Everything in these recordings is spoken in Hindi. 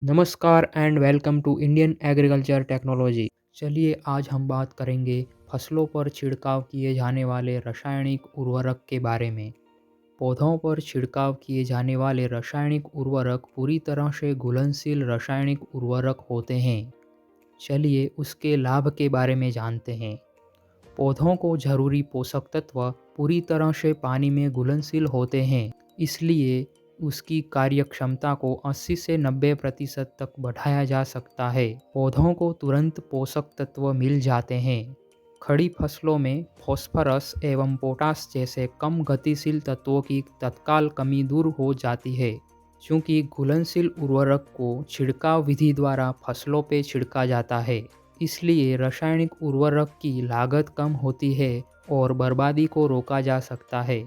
नमस्कार and welcome to Indian agriculture technology. चलिए आज हम बात करेंगे फसलों पर छिड़काव किए जाने वाले रासायनिक उर्वरक के बारे में। पौधों पर छिड़काव किए जाने वाले रासायनिक उर्वरक पूरी तरह से घुलनशील रासायनिक उर्वरक होते हैं। चलिए उसके लाभ के बारे में जानते हैं। पौधों को जरूरी पोषक तत्व पूरी तरह से पानी में घुलनशील होते हैं, इसलिए उसकी कार्यक्षमता को 80 से 90% तक बढ़ाया जा सकता है। पौधों को तुरंत पोषक तत्व मिल जाते हैं। खड़ी फसलों में फास्फोरस एवं पोटास जैसे कम गतिशील तत्वों की तत्काल कमी दूर हो जाती है। चूँकि घुलनशील उर्वरक को छिड़काव विधि द्वारा फसलों पे छिड़का जाता है, इसलिए रासायनिक उर्वरक की लागत कम होती है और बर्बादी को रोका जा सकता है।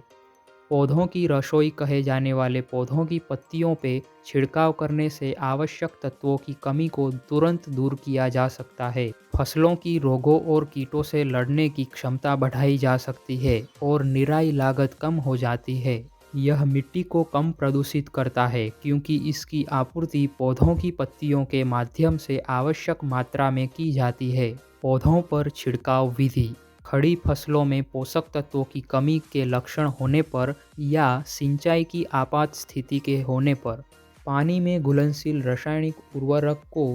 पौधों की रसोई कहे जाने वाले पौधों की पत्तियों पे छिड़काव करने से आवश्यक तत्वों की कमी को तुरंत दूर किया जा सकता है। फसलों की रोगों और कीटों से लड़ने की क्षमता बढ़ाई जा सकती है और निराई लागत कम हो जाती है। यह मिट्टी को कम प्रदूषित करता है क्योंकि इसकी आपूर्ति पौधों की पत्तियों के माध्यम से आवश्यक मात्रा में की जाती है। पौधों पर छिड़काव विधि। खड़ी फसलों में पोषक तत्वों की कमी के लक्षण होने पर या सिंचाई की आपात स्थिति के होने पर पानी में घुलनशील रासायनिक उर्वरक को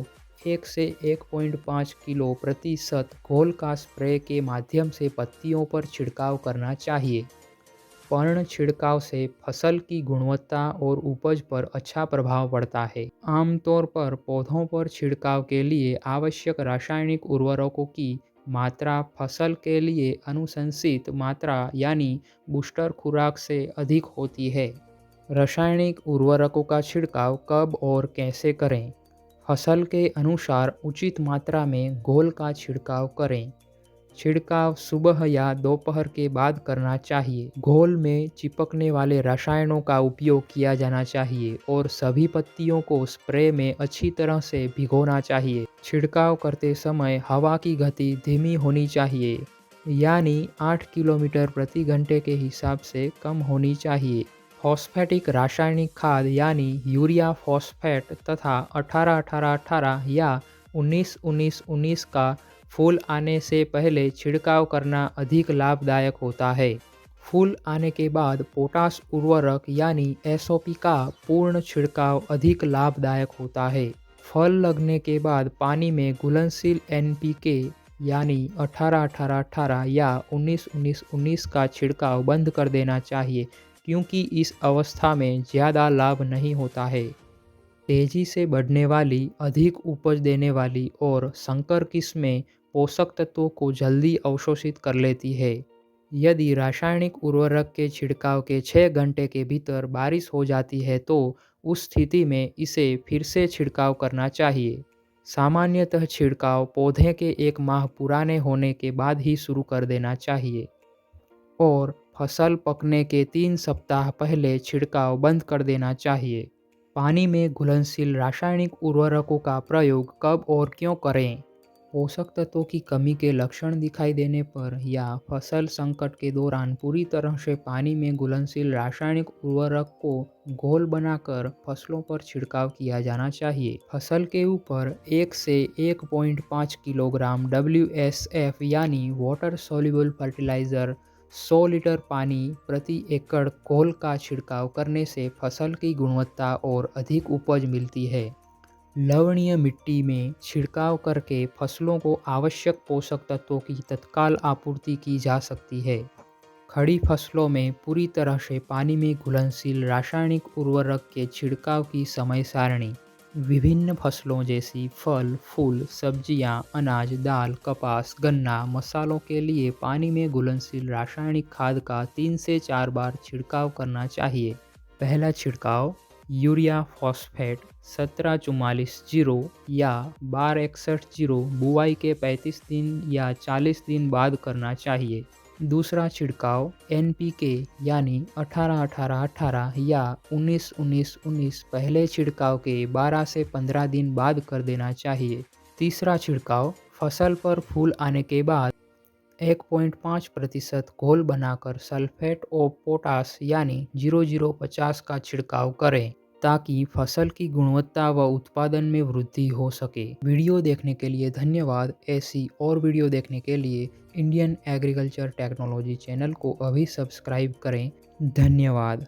1 से 1.5 किलो प्रतिशत घोल का स्प्रे के माध्यम से पत्तियों पर छिड़काव करना चाहिए। पर्ण छिड़काव से फसल की गुणवत्ता और उपज पर अच्छा प्रभाव पड़ता है। आमतौर पर पौधों पर छिड़काव के लिए आवश्यक रासायनिक उर्वरकों की मात्रा फसल के लिए अनुशंसित मात्रा यानी बूस्टर खुराक से अधिक होती है। रासायनिक उर्वरकों का छिड़काव कब और कैसे करें? फसल के अनुसार उचित मात्रा में घोल का छिड़काव करें। छिड़काव सुबह या दोपहर के बाद करना चाहिए। घोल में चिपकने वाले रसायनों का उपयोग किया जाना चाहिए और सभी पत्तियों को स्प्रे में अच्छी तरह से भिगोना चाहिए। छिड़काव करते समय हवा की गति धीमी होनी चाहिए, यानी 8 किलोमीटर प्रति घंटे के हिसाब से कम होनी चाहिए। फॉस्फेटिक रासायनिक खाद यानी यूरिया फॉस्फेट तथा 18-18-18 या 19-19-19 का फूल आने से पहले छिड़काव करना अधिक लाभदायक होता है। फूल आने के बाद पोटाश उर्वरक यानी एसओपी का पूर्ण छिड़काव अधिक लाभदायक होता है। फल लगने के बाद पानी में घुलनशील एनपीके यानी 18-18-18 या 19-19-19 का छिड़काव बंद कर देना चाहिए, क्योंकि इस अवस्था में ज़्यादा लाभ नहीं होता है। तेजी से बढ़ने वाली, अधिक उपज देने वाली और संकर किस्में पोषक तत्वों को जल्दी अवशोषित कर लेती है। यदि रासायनिक उर्वरक के छिड़काव के 6 घंटे के भीतर बारिश हो जाती है तो उस स्थिति में इसे फिर से छिड़काव करना चाहिए। सामान्यतः छिड़काव पौधे के 1 माह पुराने होने के बाद ही शुरू कर देना चाहिए और फसल पकने के 3 सप्ताह पहले छिड़काव बंद कर देना चाहिए। पानी में घुलनशील रासायनिक उर्वरकों का प्रयोग कब और क्यों करें? पोषक तत्वों की कमी के लक्षण दिखाई देने पर या फसल संकट के दौरान पूरी तरह से पानी में घुलनशील रासायनिक उर्वरक को घोल बनाकर फसलों पर छिड़काव किया जाना चाहिए। फसल के ऊपर 1 से 1.5 किलोग्राम WSF यानी वाटर सॉल्युबल फर्टिलाइज़र 100 लीटर पानी प्रति एकड़ घोल का छिड़काव करने से फसल की गुणवत्ता और अधिक उपज मिलती है। लवणीय मिट्टी में छिड़काव करके फसलों को आवश्यक पोषक तत्वों की तत्काल आपूर्ति की जा सकती है। खड़ी फसलों में पूरी तरह से पानी में घुलनशील रासायनिक उर्वरक के छिड़काव की समय सारणी। विभिन्न फसलों जैसी फल, फूल, सब्जियां, अनाज, दाल, कपास, गन्ना, मसालों के लिए पानी में घुलनशील रासायनिक खाद का 3 से 4 बार छिड़काव करना चाहिए। पहला छिड़काव यूरिया फॉस्फेट 17-44-0 या 12-61-0 बुआई के 35 दिन या 40 दिन बाद करना चाहिए। दूसरा छिड़काव एनपीके यानी 18-18-18 या 19-19-19 पहले छिड़काव के 12 से 15 दिन बाद कर देना चाहिए। तीसरा छिड़काव फसल पर फूल आने के बाद 1.5% घोल बनाकर सल्फेट ऑफ पोटाश यानी 0050 का छिड़काव करें। ताकि फसल की गुणवत्ता व उत्पादन में वृद्धि हो सके। वीडियो देखने के लिए धन्यवाद। ऐसी और वीडियो देखने के लिए इंडियन एग्रीकल्चर टेक्नोलॉजी चैनल को अभी सब्सक्राइब करें। धन्यवाद।